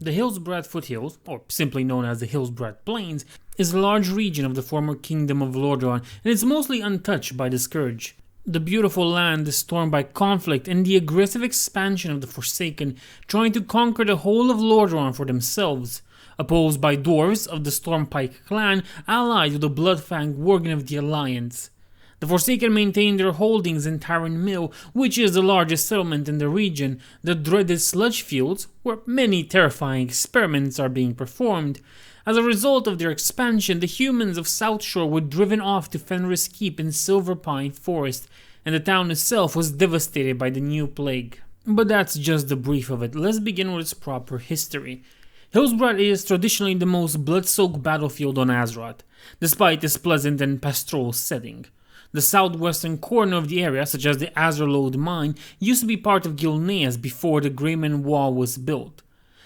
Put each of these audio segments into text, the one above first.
The Hillsbrad Foothills, or simply known as the Hillsbrad Plains, is a large region of the former Kingdom of Lordaeron and is mostly untouched by the Scourge. The beautiful land is stormed by conflict and the aggressive expansion of the Forsaken, trying to conquer the whole of Lordaeron for themselves. Opposed by dwarves of the Stormpike clan, allied with the Bloodfang Worgen of the Alliance. The Forsaken maintain their holdings in Tarren Mill, which is the largest settlement in the region, the dreaded sludge fields, where many terrifying experiments are being performed. As a result of their expansion, the humans of Southshore were driven off to Fenris Keep in Silverpine Forest, and the town itself was devastated by the new plague. But that's just the brief of it. Let's begin with its proper history. Hillsbrad is traditionally the most blood-soaked battlefield on Azeroth, despite its pleasant and pastoral setting. The southwestern corner of the area, such as the Azerlode mine, used to be part of Gilneas before the Greyman Wall was built.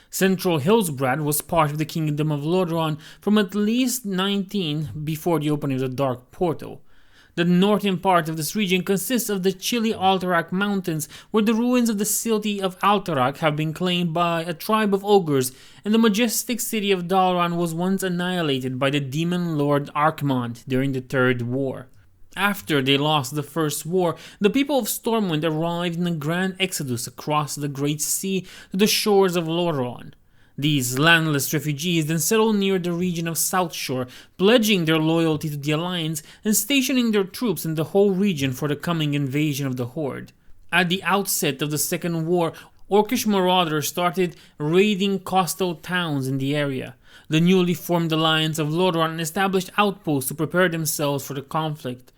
Central Hillsbrad was part of the Kingdom of Lordaeron from at least 19 before the opening of the Dark Portal. The northern part of this region consists of the chilly Alterac Mountains, where the ruins of the city of Alterac have been claimed by a tribe of ogres, and the majestic city of Dalaran was once annihilated by the demon lord Archmont during the Third War. After they lost the First War, the people of Stormwind arrived in a grand exodus across the Great Sea to the shores of Lordaeron. These landless refugees then settled near the region of Southshore, pledging their loyalty to the Alliance and stationing their troops in the whole region for the coming invasion of the Horde. At the outset of the Second War, Orcish marauders started raiding coastal towns in the area. The newly formed Alliance of Lordaeron established outposts to prepare themselves for the conflict.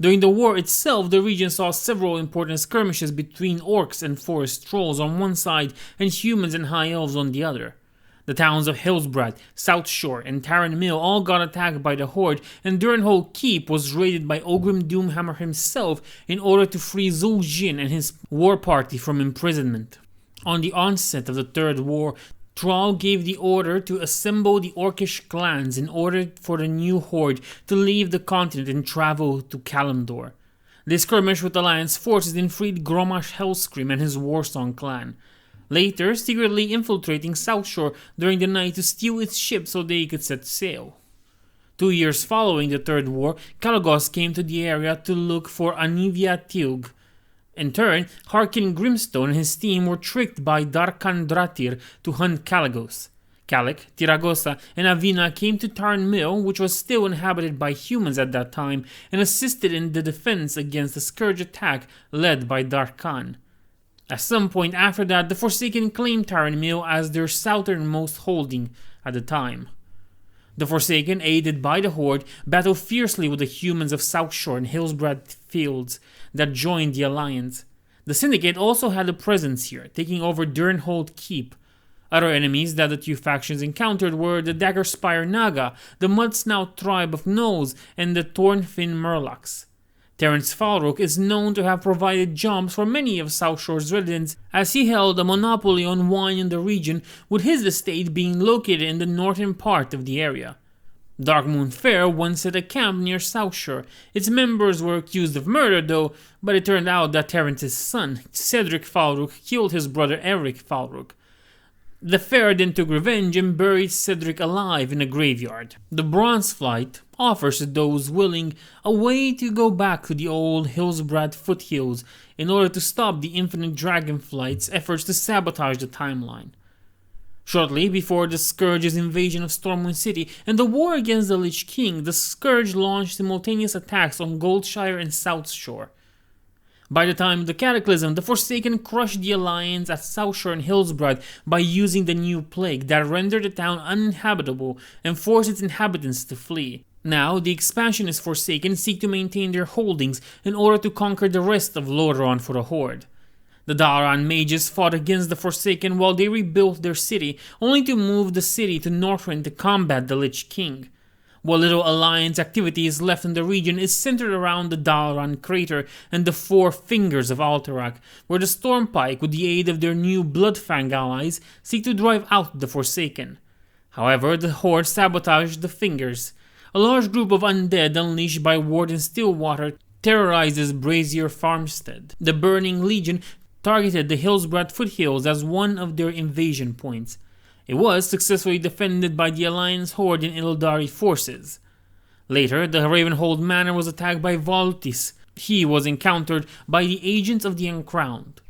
During the war itself, the region saw several important skirmishes between orcs and forest trolls on one side and humans and high elves on the other. The towns of Hillsbrad, Southshore, and Tarren Mill all got attacked by the Horde, and Durenhold Keep was raided by Ogrim Doomhammer himself in order to free Zul'jin and his war party from imprisonment. On the onset of the Third War, Thrall gave the order to assemble the Orcish clans in order for the new Horde to leave the continent and travel to Kalimdor. They skirmished with Alliance forces and freed Grommash Hellscream and his Warsong clan, later secretly infiltrating Southshore during the night to steal its ship so they could set sail. 2 years following the Third War, Kalagos came to the area to look for Anivia Tilg. In turn, Harkin Grimstone and his team were tricked by Darkan Dratir to hunt Kalagos. Kalek, Tiragosa, and Avina came to Tarren Mill, which was still inhabited by humans at that time, and assisted in the defense against the Scourge attack led by Darkan. At some point after that, the Forsaken claimed Tarren Mill as their southernmost holding at the time. The Forsaken, aided by the Horde, battled fiercely with the humans of Southshore and Hillsbrad Fields that joined the Alliance. The Syndicate also had a presence here, taking over Durenhold Keep. Other enemies that the two factions encountered were the Daggerspire Naga, the Mudsnout tribe of Gnolls, and the Thornfin Murlocs. Terence Falrook is known to have provided jobs for many of Southshore's residents, as he held a monopoly on wine in the region, with his estate being located in the northern part of the area. Darkmoon Fair once set a camp near Southshore. Its members were accused of murder though, but it turned out that Terence's son, Cedric Falrook, killed his brother Eric Falrook. The fair then took revenge and buried Cedric alive in a graveyard. The Bronzeflight offers to those willing a way to go back to the old Hillsbrad Foothills in order to stop the Infinite Dragonflight's efforts to sabotage the timeline. Shortly before the Scourge's invasion of Stormwind City and the war against the Lich King, the Scourge launched simultaneous attacks on Goldshire and Southshore. By the time of the Cataclysm, the Forsaken crushed the Alliance at Southshore and Hillsbrad by using the new plague that rendered the town uninhabitable and forced its inhabitants to flee. Now, the expansionist Forsaken seek to maintain their holdings in order to conquer the rest of Lordaeron for the Horde. The Dalaran mages fought against the Forsaken while they rebuilt their city, only to move the city to Northrend to combat the Lich King. What little Alliance activity is left in the region is centered around the Dalaran crater and the Four Fingers of Alterac, where the Stormpike, with the aid of their new Bloodfang allies, seek to drive out the Forsaken. However, the Horde sabotaged the Fingers. A large group of undead unleashed by Warden Stillwater terrorizes Brazier Farmstead. The Burning Legion targeted the Hillsbrad Foothills as one of their invasion points. It was successfully defended by the Alliance Horde and Illidari forces. Later, the Ravenhold Manor was attacked by Voltis. He was encountered by the Agents of the Uncrowned.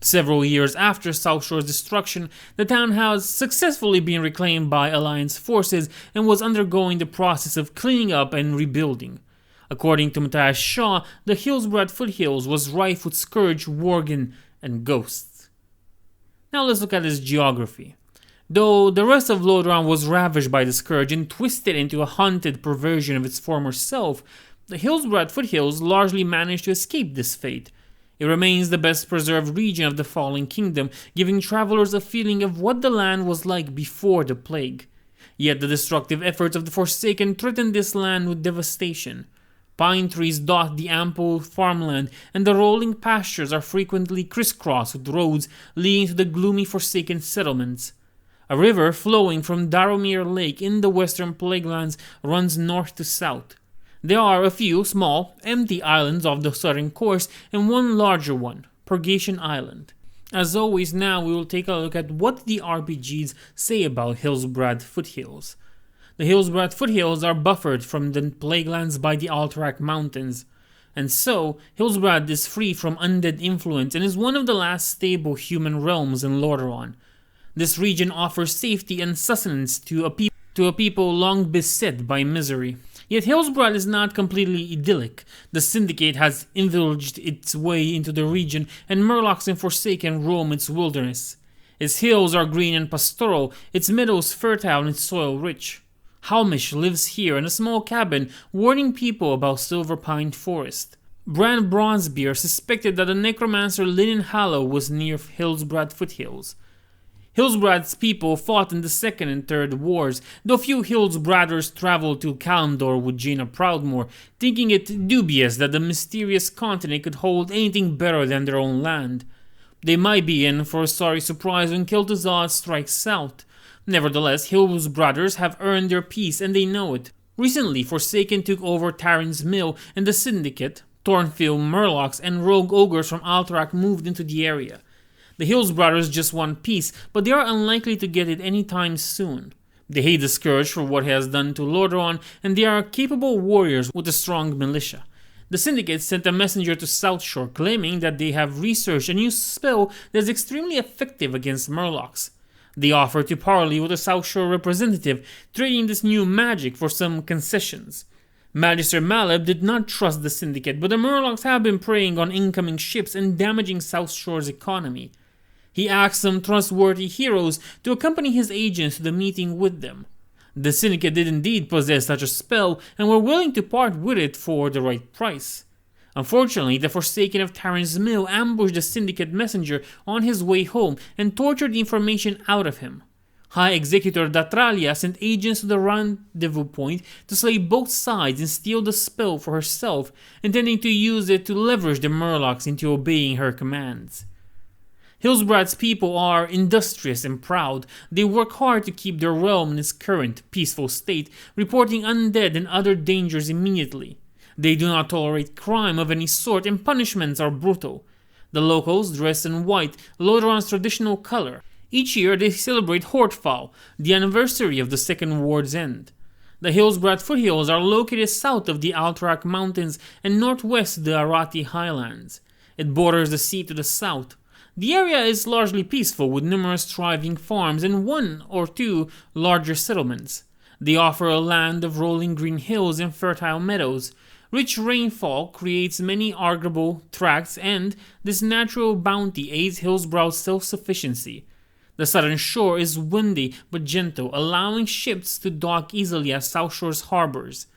Several years after Southshore's destruction, the town has successfully been reclaimed by Alliance forces and was undergoing the process of cleaning up and rebuilding. According to Matthias Shaw, the Hillsbrad Foothills was rife with scourge, worgen, and ghosts. Now let's look at its geography. Though the rest of Lordaeron was ravaged by the scourge and twisted into a haunted perversion of its former self, the Hillsbrad Foothills largely managed to escape this fate. It remains the best preserved region of the Fallen Kingdom, giving travelers a feeling of what the land was like before the plague. Yet the destructive efforts of the Forsaken threaten this land with devastation. Pine trees dot the ample farmland, and the rolling pastures are frequently crisscrossed with roads leading to the gloomy Forsaken settlements. A river flowing from Daromir Lake in the western Plaguelands runs north to south. There are a few small, empty islands off the southern coast and one larger one, Purgation Island. As always, now we will take a look at what the RPGs say about Hillsbrad Foothills. The Hillsbrad Foothills are buffered from the Plaguelands by the Alterac Mountains, and so Hillsbrad is free from undead influence and is one of the last stable human realms in Lordaeron. This region offers safety and sustenance to a people long beset by misery. Yet Hillsbrad is not completely idyllic. The Syndicate has indulged its way into the region, and Murlocs and Forsaken roam its wilderness. Its hills are green and pastoral, its meadows fertile and its soil rich. Halmish lives here in a small cabin, warning people about Silver Pine Forest. Bran Bronzebeard suspected that the necromancer Linen Hallow was near Hillsbrad Foothills. Hillsbrad's people fought in the Second and Third Wars, though few Hillsbraders traveled to Kalimdor with Jaina Proudmoore, thinking it dubious that the mysterious continent could hold anything better than their own land. They might be in for a sorry surprise when Kel'Thuzad strikes south. Nevertheless, Hillsbraders have earned their peace and they know it. Recently, Forsaken took over Tarren's Mill, and the Syndicate, Thornfield Murlocs, and rogue ogres from Alterac moved into the area. The Hillsbraders just want peace, but they are unlikely to get it anytime soon. They hate the Scourge for what it has done to Lordaeron, and they are capable warriors with a strong militia. The Syndicate sent a messenger to Southshore claiming that they have researched a new spell that is extremely effective against Murlocs. They offer to parley with a Southshore representative, trading this new magic for some concessions. Magister Maleb did not trust the Syndicate, but the Murlocs have been preying on incoming ships and damaging Southshore's economy. He asked some trustworthy heroes to accompany his agents to the meeting with them. The Syndicate did indeed possess such a spell and were willing to part with it for the right price. Unfortunately, the Forsaken of Tarren's Mill ambushed the Syndicate messenger on his way home and tortured the information out of him. High Executor Datralia sent agents to the rendezvous point to slay both sides and steal the spell for herself, intending to use it to leverage the Murlocs into obeying her commands. Hillsbrad's people are industrious and proud. They work hard to keep their realm in its current, peaceful state, reporting undead and other dangers immediately. They do not tolerate crime of any sort, and punishments are brutal. The locals dress in white, Lordaeron's traditional color. Each year they celebrate Hortfall, the anniversary of the Second Ward's end. The Hillsbrad Foothills are located south of the Alterac Mountains and northwest of the Arati Highlands. It borders the sea to the south. The area is largely peaceful, with numerous thriving farms and one or two larger settlements. They offer a land of rolling green hills and fertile meadows. Rich rainfall creates many arable tracts, and this natural bounty aids Hillsbrad's self-sufficiency. The southern shore is windy but gentle, allowing ships to dock easily at Southshore's harbors.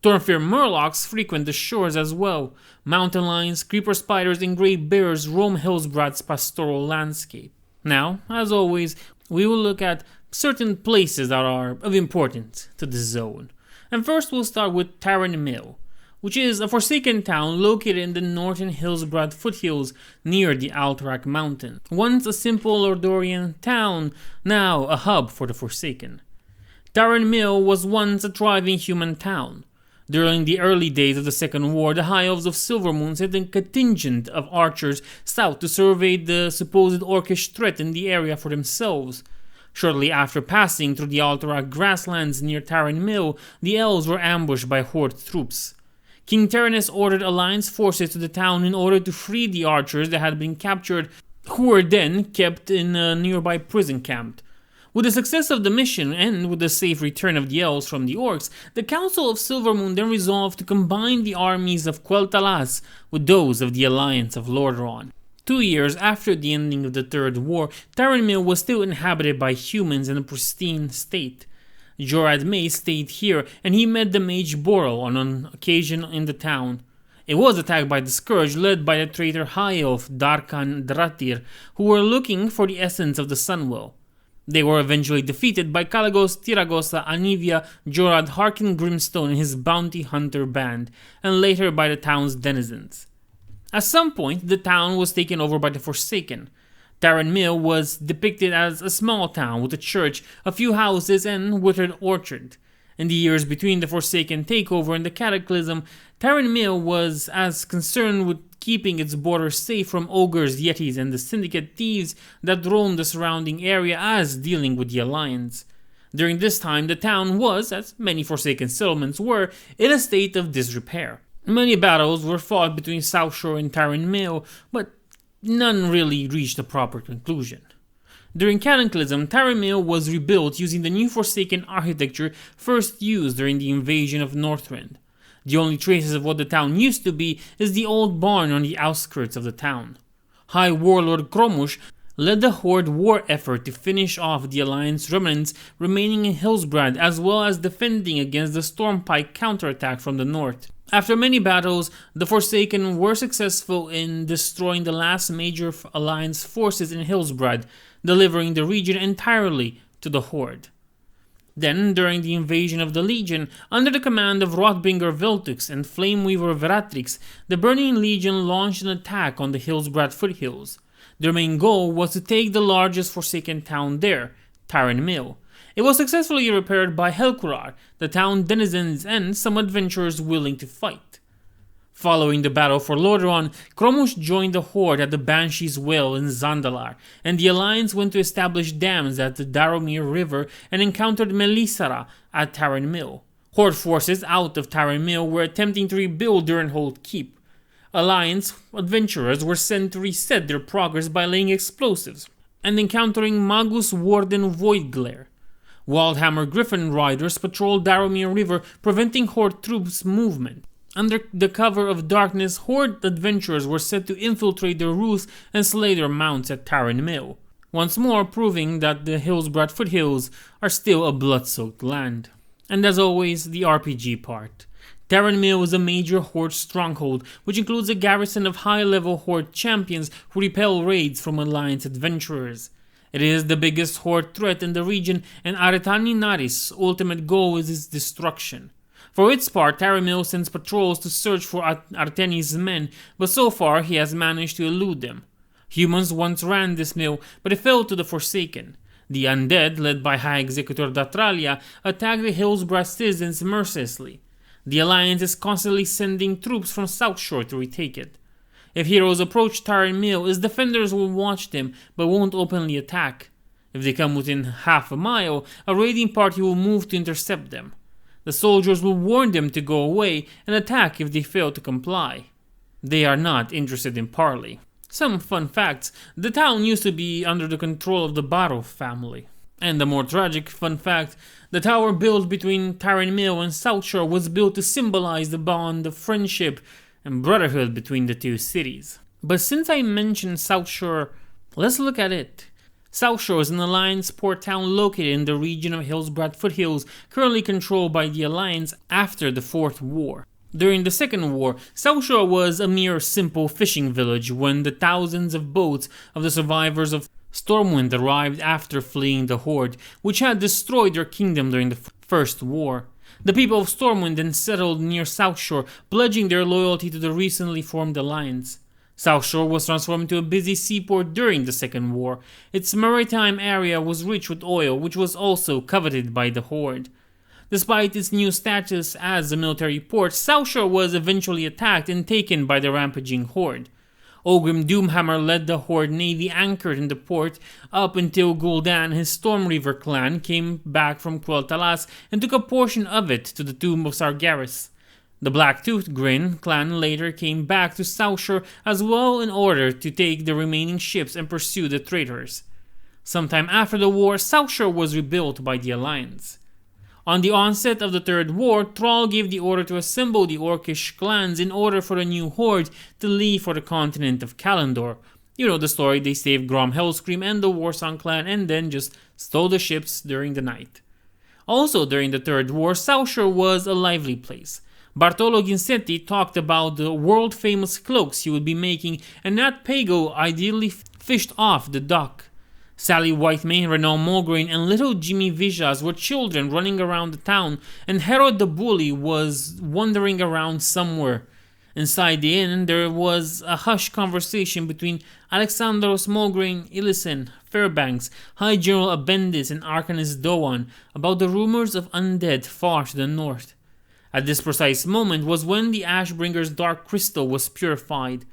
Thornfield Murlocs frequent the shores as well. Mountain lions, creeper spiders, and great bears roam Hillsbrad's pastoral landscape. Now, as always, we will look at certain places that are of importance to the zone. And first we'll start with Tarren Mill, which is a Forsaken town located in the northern Hillsbrad Foothills near the Alterac Mountain. Once a simple Lordaeron town, now a hub for the Forsaken. Tarren Mill was once a thriving human town. During the early days of the Second War, the High Elves of Silvermoon sent a contingent of archers south to survey the supposed orcish threat in the area for themselves. Shortly after passing through the Alterac grasslands near Tarren Mill, the elves were ambushed by Horde troops. King Tyrannus ordered alliance forces to the town in order to free the archers that had been captured, who were then kept in a nearby prison camp. With the success of the mission, and with the safe return of the elves from the orcs, the Council of Silvermoon then resolved to combine the armies of Quel'Thalas with those of the Alliance of Lordaeron. 2 years after the ending of the Third War, Tarren Mill was still inhabited by humans in a pristine state. Jorad May stayed here, and he met the mage Boral on an occasion in the town. It was attacked by the Scourge led by the traitor High Elf Darkan Dratir, who were looking for the essence of the Sunwell. They were eventually defeated by Kalagos, Tiragosa, Anivia, Jorad, Harkin Grimstone and his bounty hunter band, and later by the town's denizens. At some point, the town was taken over by the Forsaken. Tarren Mill was depicted as a small town with a church, a few houses, and withered orchard. In the years between the Forsaken takeover and the Cataclysm, Tarren Mill was as concerned with keeping its borders safe from ogres, yetis, and the syndicate thieves that roamed the surrounding area as dealing with the Alliance. During this time, the town was, as many Forsaken settlements were, in a state of disrepair. Many battles were fought between Southshore and Tarren Mill, but none really reached a proper conclusion. During Cataclysm, Tarren Mill was rebuilt using the new Forsaken architecture first used during the invasion of Northrend. The only traces of what the town used to be is the old barn on the outskirts of the town. High Warlord Kromush led the Horde war effort to finish off the Alliance remnants remaining in Hillsbrad, as well as defending against the Stormpike counterattack from the north. After many battles, the Forsaken were successful in destroying the last major Alliance forces in Hillsbrad, delivering the region entirely to the Horde. Then, during the invasion of the Legion, under the command of Rotbringer Veltux and Flameweaver Veratrix, the Burning Legion launched an attack on the Hillsbrad Foothills. Their main goal was to take the largest Forsaken town there, Tarren Mill. It was successfully repaired by Helkurar, the town denizens, and some adventurers willing to fight. Following the battle for Lordaeron, Kromush joined the Horde at the Banshee's Well in Zandalar, and the Alliance went to establish dams at the Daromir River and encountered Melisara at Tarren Mill. Horde forces out of Tarren Mill were attempting to rebuild Durenhold Keep. Alliance adventurers were sent to reset their progress by laying explosives and encountering Magus Warden Voidglare. Wildhammer Griffin riders patrolled Daromir River, preventing Horde troops' movement. Under the cover of darkness, Horde adventurers were set to infiltrate their roofs and slay their mounts at Tarren Mill, once more proving that the Hillsbrad Foothills are still a blood-soaked land. And as always, the RPG part. Tarren Mill is a major Horde stronghold, which includes a garrison of high-level Horde champions who repel raids from Alliance adventurers. It is the biggest Horde threat in the region, and Aretani Naris' ultimate goal is its destruction. For its part, Tarren Mill sends patrols to search for Arteni's men, but so far he has managed to elude them. Humans once ran this mill, but it fell to the Forsaken. The undead, led by High Executor Datralia, attack the Hillsbrad citizens mercilessly. The Alliance is constantly sending troops from Southshore to retake it. If heroes approach Tarren Mill, its defenders will watch them, but won't openly attack. If they come within half a mile, a raiding party will move to intercept them. The soldiers will warn them to go away and attack if they fail to comply. They are not interested in parley. Some fun facts: the town used to be under the control of the Barov family. And a more tragic fun fact: the tower built between Tarren Mill and Southshore was built to symbolize the bond of friendship and brotherhood between the two cities. But since I mentioned Southshore, let's look at it. Southshore is an Alliance port town located in the region of Hillsbrad Foothills, currently controlled by the Alliance after the Fourth War. During the Second War, Southshore was a mere simple fishing village when the thousands of boats of the survivors of Stormwind arrived after fleeing the Horde, which had destroyed their kingdom during the First War. The people of Stormwind then settled near Southshore, pledging their loyalty to the recently formed Alliance. Southshore was transformed into a busy seaport during the Second War. Its maritime area was rich with oil, which was also coveted by the Horde. Despite its new status as a military port, Southshore was eventually attacked and taken by the rampaging Horde. Ogrim Doomhammer led the Horde navy anchored in the port up until Gul'dan and his Storm Reaver clan came back from Quel'Thalas and took a portion of it to the Tomb of Sargeras. The Blacktooth Grin clan later came back to Southshore as well in order to take the remaining ships and pursue the traitors. Sometime after the war, Southshore was rebuilt by the Alliance. On the onset of the Third War, Thrall gave the order to assemble the Orcish clans in order for the new Horde to leave for the continent of Kalimdor. You know the story, they saved Grom Hellscream and the Warsong clan and then just stole the ships during the night. Also during the Third War, Southshore was a lively place. Bartolo Ginsetti talked about the world-famous cloaks he would be making, and Nat Pago ideally fished off the dock. Sally Whitemane, Renaud Mulgrain, and little Jimmy Vijas were children running around the town, and Herod the Bully was wandering around somewhere. Inside the inn, there was a hushed conversation between Alexandros Mulgrain, Illison, Fairbanks, High General Abendis, and Arcanist Doan about the rumors of undead far to the north. At this precise moment was when the Ashbringer's dark crystal was purified.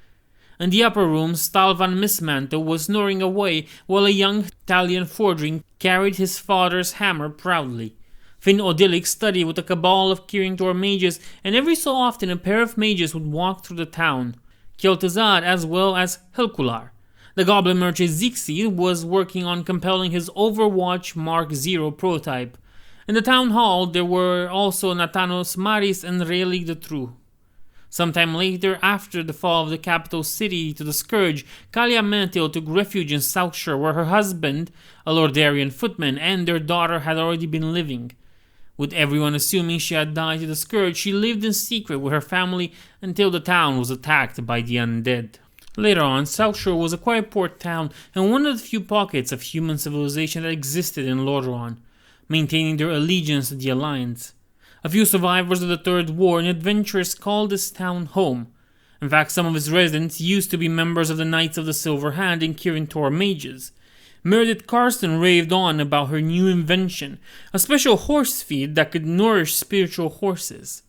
In the upper room, Stalvan Mismanto was snoring away while a young Italian Fordring carried his father's hammer proudly. Finn Odilic studied with a cabal of Kirintor mages, and every so often a pair of mages would walk through the town. Kel'Thuzad as well as Helkular. The goblin merchant Zixi was working on compelling his Overwatch Mark 0 prototype. In the town hall, there were also Nathanos Maris and Rayleigh the True. Sometime later, after the fall of the capital city to the Scourge, Kalia Mentil took refuge in Southshore, where her husband, a Lordarian footman, and their daughter had already been living. With everyone assuming she had died to the Scourge, she lived in secret with her family until the town was attacked by the undead. Later on, Southshore was a quiet port town and one of the few pockets of human civilization that existed in Lordaeron, maintaining their allegiance to the Alliance. A few survivors of the Third War and adventurers called this town home. In fact, some of its residents used to be members of the Knights of the Silver Hand and Kirintor mages. Meredith Carson raved on about her new invention, a special horse feed that could nourish spiritual horses.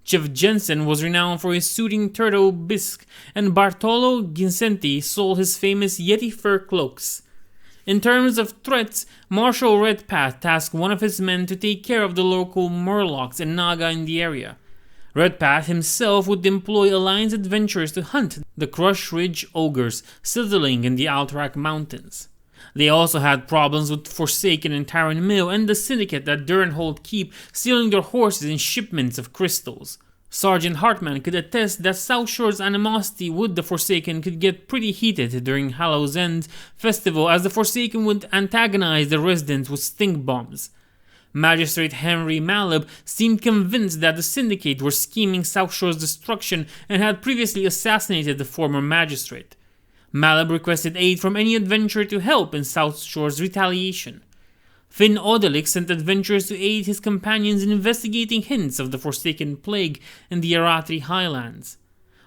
Jeff Jensen was renowned for his soothing turtle bisque, and Bartolo Ginsetti sold his famous Yeti fur cloaks. In terms of threats, Marshal Redpath tasked one of his men to take care of the local Murlocs and Naga in the area. Redpath himself would employ Alliance adventurers to hunt the Crush Ridge Ogres sizzling in the Alterac Mountains. They also had problems with Forsaken and Tarren Mill and the Syndicate at Durenhold Keep stealing their horses and shipments of crystals. Sergeant Hartman could attest that Southshore's animosity with the Forsaken could get pretty heated during Hallows End festival, as the Forsaken would antagonize the residents with stink bombs. Magistrate Henry Malib seemed convinced that the Syndicate were scheming Southshore's destruction and had previously assassinated the former magistrate. Malib requested aid from any adventurer to help in Southshore's retaliation. Finn Odilic sent adventurers to aid his companions in investigating hints of the Forsaken Plague in the Arathri Highlands.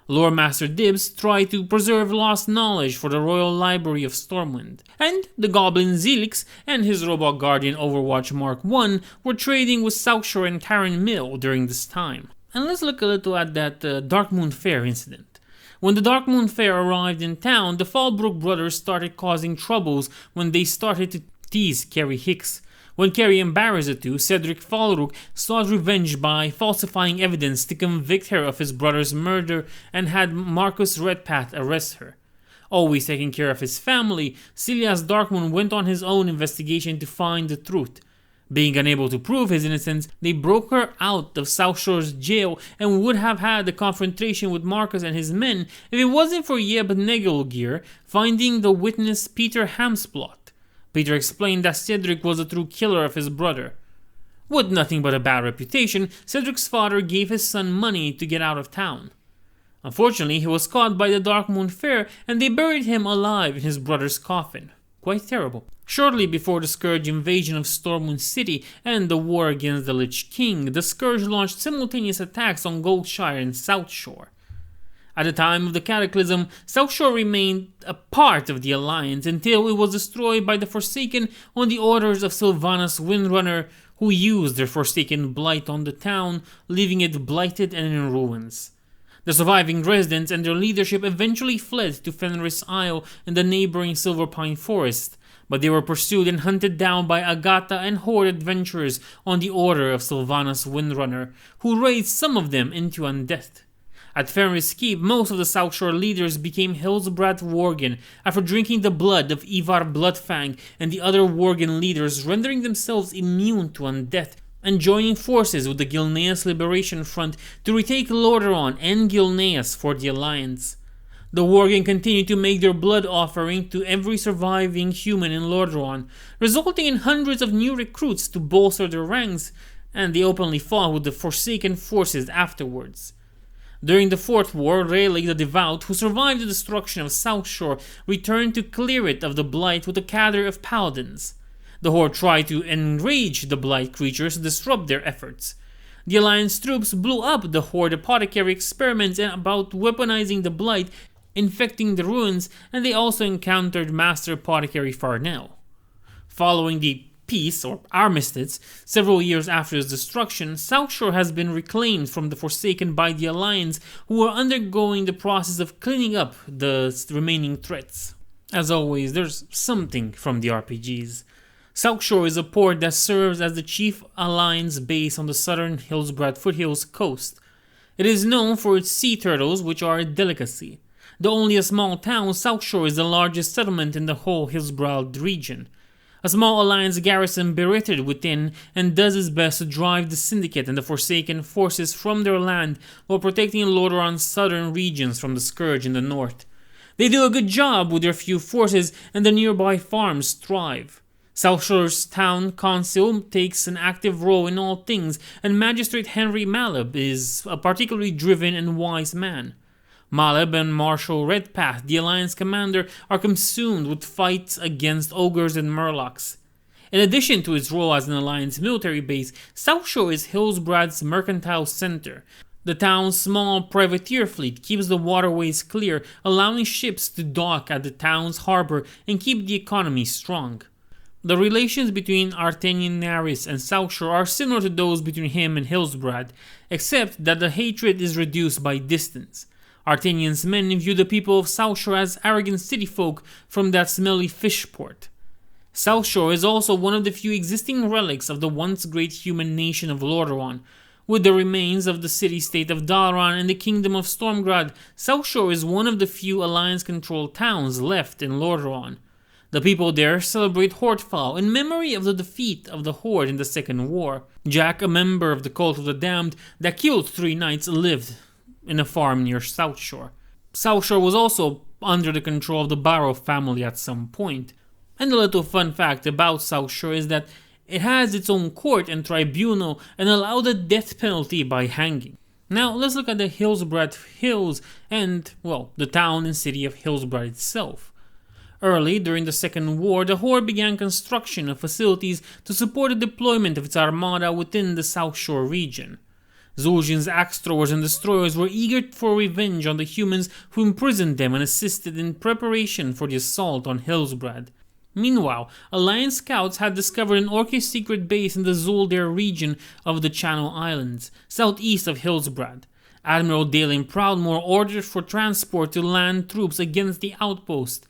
Lore Master Dibs tried to preserve lost knowledge for the Royal Library of Stormwind, and the Goblin Zelix and his Robot Guardian Overwatch Mark I were trading with Southshore and Tarren Mill during this time. And let's look a little at that Darkmoon Fair incident. When the Darkmoon Fair arrived in town, the Fallbrook brothers started causing troubles when they started to tease Carrie Hicks. When Carrie embarrassed the two, Cedric Falrook sought revenge by falsifying evidence to convict her of his brother's murder and had Marcus Redpath arrest her. Always taking care of his family, Celias Darkmoon went on his own investigation to find the truth. Being unable to prove his innocence, they broke her out of Southshore's jail and would have had a confrontation with Marcus and his men if it wasn't for Yeb Negelgear finding the witness Peter Hamsplot. Peter explained that Cedric was the true killer of his brother. With nothing but a bad reputation, Cedric's father gave his son money to get out of town. Unfortunately, he was caught by the Darkmoon Fair and they buried him alive in his brother's coffin. Quite terrible. Shortly before the Scourge invasion of Stormwind City and the war against the Lich King, the Scourge launched simultaneous attacks on Goldshire and Southshore. At the time of the Cataclysm, Southshore remained a part of the Alliance until it was destroyed by the Forsaken on the orders of Sylvanas Windrunner, who used their Forsaken blight on the town, leaving it blighted and in ruins. The surviving residents and their leadership eventually fled to Fenris Isle in the neighboring Silver Pine Forest, but they were pursued and hunted down by Agatha and Horde adventurers on the order of Sylvanas Windrunner, who raised some of them into undeath. At Fenris Keep, most of the Southshore leaders became Hillsbrad Worgen after drinking the blood of Ivar Bloodfang and the other Worgen leaders, rendering themselves immune to undeath, and joining forces with the Gilneas Liberation Front to retake Lordaeron and Gilneas for the Alliance. The Worgen continued to make their blood offering to every surviving human in Lordaeron, resulting in hundreds of new recruits to bolster their ranks, and they openly fought with the Forsaken forces afterwards. During the Fourth War, Rayleigh the Devout, who survived the destruction of Southshore, returned to clear it of the Blight with a cadre of paladins. The Horde tried to enrage the Blight creatures to disrupt their efforts. The Alliance troops blew up the Horde apothecary experiments about weaponizing the Blight, infecting the ruins, and they also encountered Master Apothecary Farnell. Following the peace, or armistice, several years after its destruction, Southshore has been reclaimed from the Forsaken by the Alliance, who are undergoing the process of cleaning up the remaining threats. As always, there's something from the RPGs. Southshore is a port that serves as the chief Alliance base on the southern Hillsbrad Foothills coast. It is known for its sea turtles, which are a delicacy. Though only a small town, Southshore is the largest settlement in the whole Hillsbrad region. A small Alliance garrison berated within and does its best to drive the Syndicate and the Forsaken forces from their land while protecting Lordaeron's southern regions from the Scourge in the north. They do a good job with their few forces, and the nearby farms thrive. Southshore's town council takes an active role in all things, and Magistrate Henry Maleb is a particularly driven and wise man. Maleb and Marshal Redpath, the Alliance commander, are consumed with fights against ogres and murlocs. In addition to its role as an Alliance military base, Southshore is Hillsbrad's mercantile center. The town's small privateer fleet keeps the waterways clear, allowing ships to dock at the town's harbor and keep the economy strong. The relations between Artenian Naris and Southshore are similar to those between him and Hillsbrad, except that the hatred is reduced by distance. Artenian's men view the people of Southshore as arrogant city folk from that smelly fish port. Southshore is also one of the few existing relics of the once great human nation of Lordaeron. With the remains of the city-state of Dalaran and the kingdom of Stormgrad, Southshore is one of the few Alliance-controlled towns left in Lordaeron. The people there celebrate Hortfall in memory of the defeat of the Horde in the Second War. Jack, a member of the Cult of the Damned that killed 3 knights, lived in a farm near Southshore. Southshore was also under the control of the Barrow family at some point. And a little fun fact about Southshore is that it has its own court and tribunal and allowed the death penalty by hanging. Now let's look at the Hillsbrad Hills and, well, the town and city of Hillsbrad itself. Early during the Second War, the Horde began construction of facilities to support the deployment of its armada within the Southshore region. Zul'jin's axe throwers and destroyers were eager for revenge on the humans who imprisoned them and assisted in preparation for the assault on Hillsbrad. Meanwhile, Alliance scouts had discovered an Orcish secret base in the Zuldair region of the Channel Islands, southeast of Hillsbrad. Admiral Dalen Proudmoore ordered for transport to land troops against the outpost.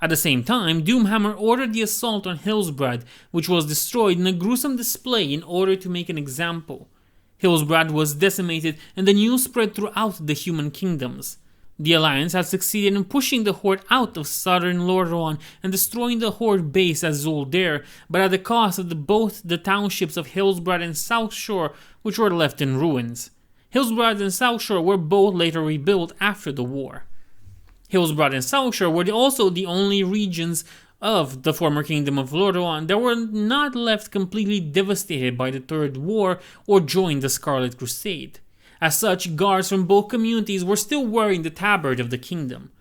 At the same time, Doomhammer ordered the assault on Hillsbrad, which was destroyed in a gruesome display in order to make an example. Hillsbrad was decimated and the news spread throughout the human kingdoms. The Alliance had succeeded in pushing the Horde out of southern Lordaeron and destroying the Horde base at Zuldair, but at the cost of both the townships of Hillsbrad and Southshore, which were left in ruins. Hillsbrad and Southshore were both later rebuilt after the war. Hillsbrad and Southshore were also the only regions of the former kingdom of Lordaeron that were not left completely devastated by the Third War or joined the Scarlet Crusade. As such, guards from both communities were still wearing the tabard of the kingdom.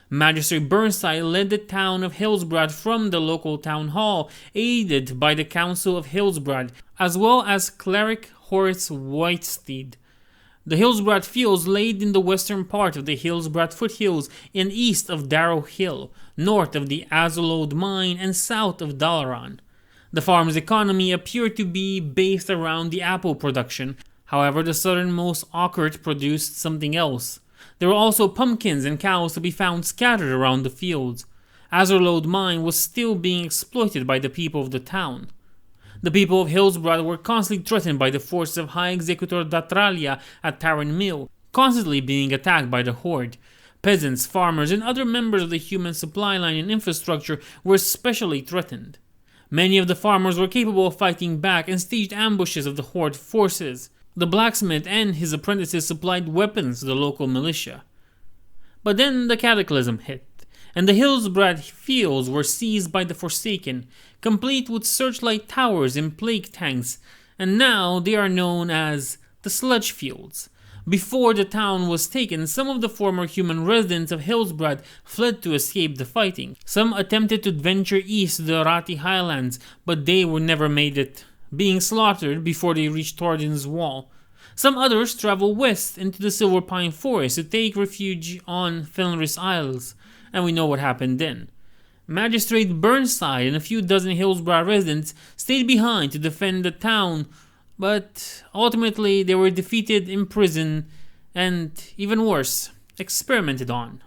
Magistrate Burnside led the town of Hillsbrad from the local town hall, aided by the Council of Hillsbrad, as well as Cleric Horace Whitesteed. The Hillsbrad Fields laid in the western part of the Hillsbrad Foothills and east of Darrow Hill, north of the Azulode Mine and south of Dalaran. The farm's economy appeared to be based around the apple production. However, the southernmost Occurt produced something else. There were also pumpkins and cows to be found scattered around the fields. Azerlode Mine was still being exploited by the people of the town. The people of Hillsbrad were constantly threatened by the forces of High Executor Datralia at Tarren Mill, constantly being attacked by the Horde. Peasants, farmers, and other members of the human supply line and infrastructure were especially threatened. Many of the farmers were capable of fighting back and staged ambushes of the Horde forces. The blacksmith and his apprentices supplied weapons to the local militia. But then the Cataclysm hit, and the Hillsbrad Fields were seized by the Forsaken, complete with searchlight towers and plague tanks, and now they are known as the Sludge Fields. Before the town was taken, some of the former human residents of Hillsbrad fled to escape the fighting. Some attempted to venture east to the Rati Highlands, but they were never made it, being slaughtered before they reached Tordin's Wall. Some others traveled west into the Silver Pine Forest to take refuge on Fenris Isles, and we know what happened then. Magistrate Burnside and a few dozen Hillsbrad residents stayed behind to defend the town, but ultimately they were defeated, imprisoned, and even worse, experimented on.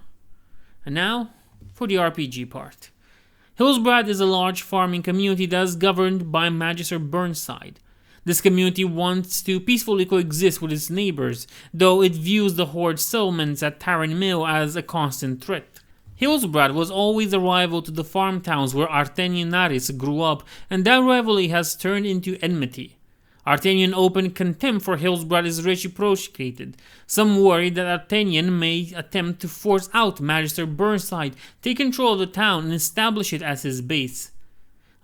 And now, for the RPG part. Hillsbrad is a large farming community that is governed by Magistrate Burnside. This community wants to peacefully coexist with its neighbors, though it views the Horde settlements at Tarren Mill as a constant threat. Hillsbrad was always a rival to the farm towns where Artenian Naris grew up, and that rivalry has turned into enmity. Artenian open contempt for Hillsbrad is reciprocated. Some worry that Artenian may attempt to force out Magister Burnside, take control of the town, and establish it as his base.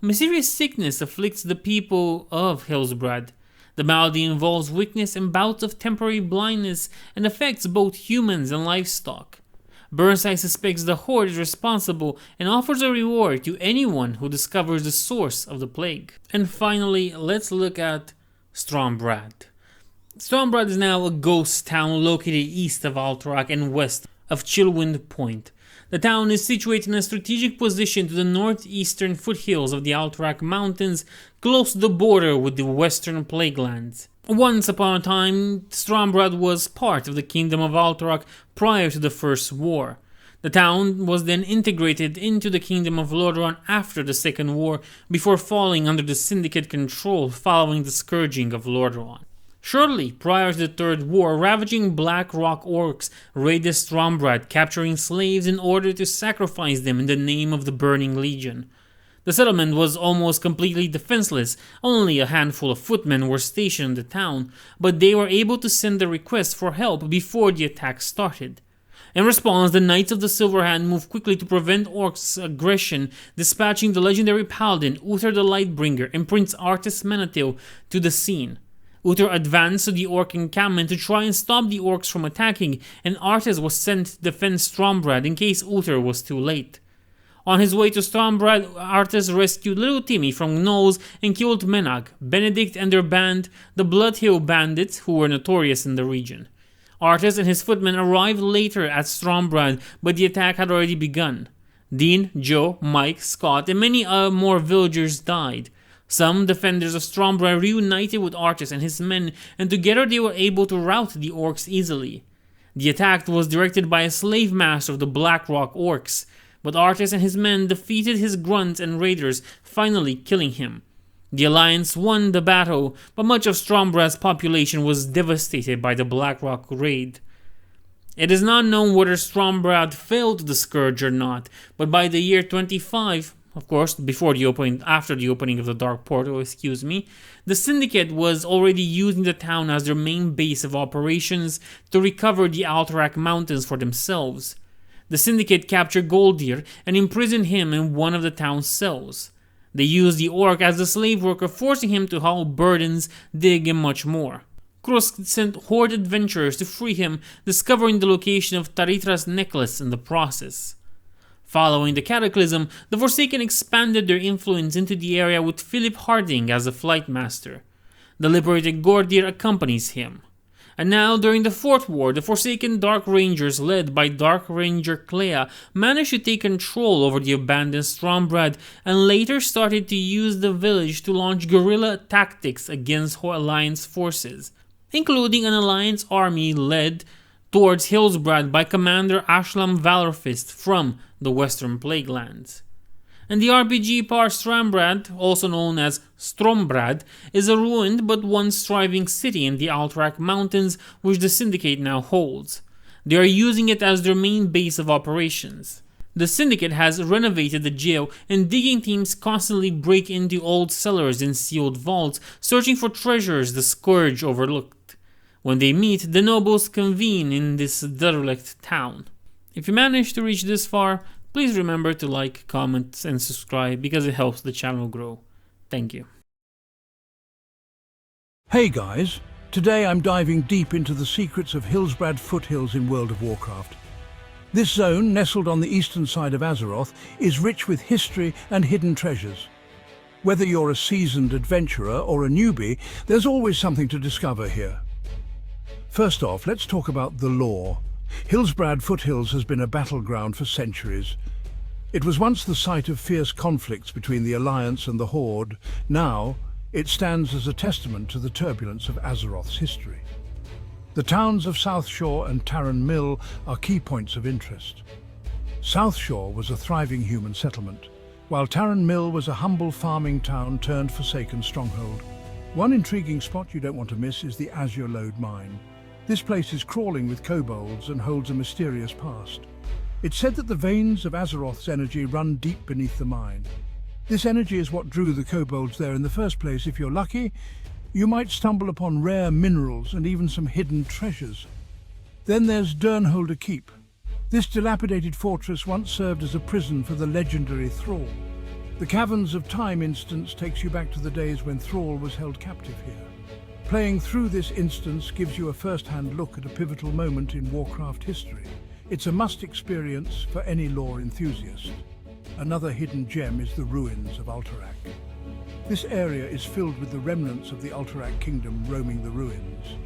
A mysterious sickness afflicts the people of Hillsbrad. The malady involves weakness and bouts of temporary blindness and affects both humans and livestock. Burnside suspects the Horde is responsible and offers a reward to anyone who discovers the source of the plague. And finally, let's look at Strahnbrad. Strahnbrad is now a ghost town located east of Alterac and west of Chillwind Point. The town is situated in a strategic position to the northeastern foothills of the Alterac Mountains, close to the border with the western Plaguelands. Once upon a time, Strahnbrad was part of the Kingdom of Alterac prior to the First War. The town was then integrated into the Kingdom of Lordaeron after the Second War, before falling under the Syndicate control following the Scourging of Lordaeron. Shortly prior to the Third War, ravaging Black Rock orcs raided Strahnbrad, capturing slaves in order to sacrifice them in the name of the Burning Legion. The settlement was almost completely defenseless. Only a handful of footmen were stationed in the town, but they were able to send a request for help before the attack started. In response, the Knights of the Silver Hand moved quickly to prevent orcs' aggression, dispatching the legendary paladin Uther the Lightbringer and Prince Artis Menethil to the scene. Uther advanced to the orc encampment to try and stop the orcs from attacking, and Artis was sent to defend Strahnbrad in case Uther was too late. On his way to Strahnbrad, Artis rescued little Timmy from gnolls and killed Menag, Benedict, and their band, the Blood Hill Bandits, who were notorious in the region. Artis and his footmen arrived later at Strahnbrad, but the attack had already begun. Dean, Joe, Mike, Scott, and many more villagers died. Some defenders of Strahnbrad reunited with Artis and his men, and together they were able to rout the orcs easily. The attack was directed by a slave master of the Black Rock orcs, but Artis and his men defeated his grunts and raiders, finally killing him. The Alliance won the battle, but much of Strahnbrad's population was devastated by the Black Rock raid. It is not known whether Strahnbrad failed the Scourge or not, but by the year 25, of course, after the opening of the Dark Portal, the Syndicate was already using the town as their main base of operations to recover the Alterac Mountains for themselves. The Syndicate captured Goldir and imprisoned him in one of the town's cells. They used the orc as a slave worker, forcing him to haul burdens, dig, and much more. Krusk sent Horde adventurers to free him, discovering the location of Taritra's necklace in the process. Following the Cataclysm, the Forsaken expanded their influence into the area with Philip Harding as a flight master. The liberated Gordir accompanies him. And now, during the Fourth War, the Forsaken Dark Rangers, led by Dark Ranger Clea, managed to take control over the abandoned Strahnbrad, and later started to use the village to launch guerrilla tactics against Alliance forces, including an Alliance army led towards Hillsbrad by Commander Ashlam Valorfist from the Western Plaguelands. And the RPG power Strahnbrad, also known as Strahnbrad, is a ruined but once thriving city in the Alterac Mountains which the Syndicate now holds. They are using it as their main base of operations. The Syndicate has renovated the jail, and digging teams constantly break into old cellars and sealed vaults, searching for treasures the Scourge overlooked. When they meet, the nobles convene in this derelict town. If you manage to reach this far, please remember to like, comment, and subscribe because it helps the channel grow. Thank you. Hey guys, today I'm diving deep into the secrets of Hillsbrad Foothills in World of Warcraft. This zone, nestled on the eastern side of Azeroth, is rich with history and hidden treasures. Whether you're a seasoned adventurer or a newbie, there's always something to discover here. First off, let's talk about the lore. Hillsbrad Foothills has been a battleground for centuries. It was once the site of fierce conflicts between the Alliance and the Horde. Now, it stands as a testament to the turbulence of Azeroth's history. The towns of Southshore and Tarren Mill are key points of interest. Southshore was a thriving human settlement, while Tarren Mill was a humble farming town turned forsaken stronghold. One intriguing spot you don't want to miss is the Azure Lode mine. This place is crawling with kobolds and holds a mysterious past. It's said that the veins of Azeroth's energy run deep beneath the mine. This energy is what drew the kobolds there in the first place. If you're lucky, you might stumble upon rare minerals and even some hidden treasures. Then there's Durnholder Keep. This dilapidated fortress once served as a prison for the legendary Thrall. The Caverns of Time instance takes you back to the days when Thrall was held captive here. Playing through this instance gives you a first-hand look at a pivotal moment in Warcraft history. It's a must experience for any lore enthusiast. Another hidden gem is the ruins of Alterac. This area is filled with the remnants of the Alterac kingdom roaming the ruins.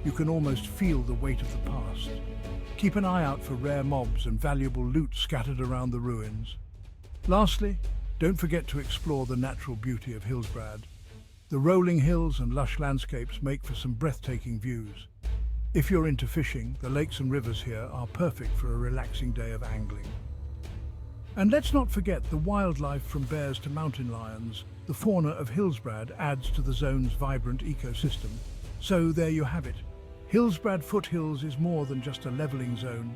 You can almost feel the weight of the past. Keep an eye out for rare mobs and valuable loot scattered around the ruins. Lastly, don't forget to explore the natural beauty of Hillsbrad. The rolling hills and lush landscapes make for some breathtaking views. If you're into fishing, the lakes and rivers here are perfect for a relaxing day of angling. And let's not forget the wildlife from bears to mountain lions. The fauna of Hillsbrad adds to the zone's vibrant ecosystem. So there you have it. Hillsbrad Foothills is more than just a leveling zone.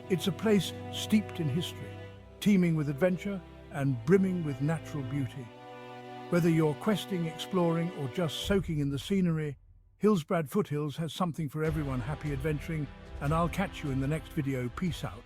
It's a place steeped in history, teeming with adventure and brimming with natural beauty. Whether you're questing, exploring, or just soaking in the scenery, Hillsbrad Foothills has something for everyone. Happy adventuring, and I'll catch you in the next video. Peace out.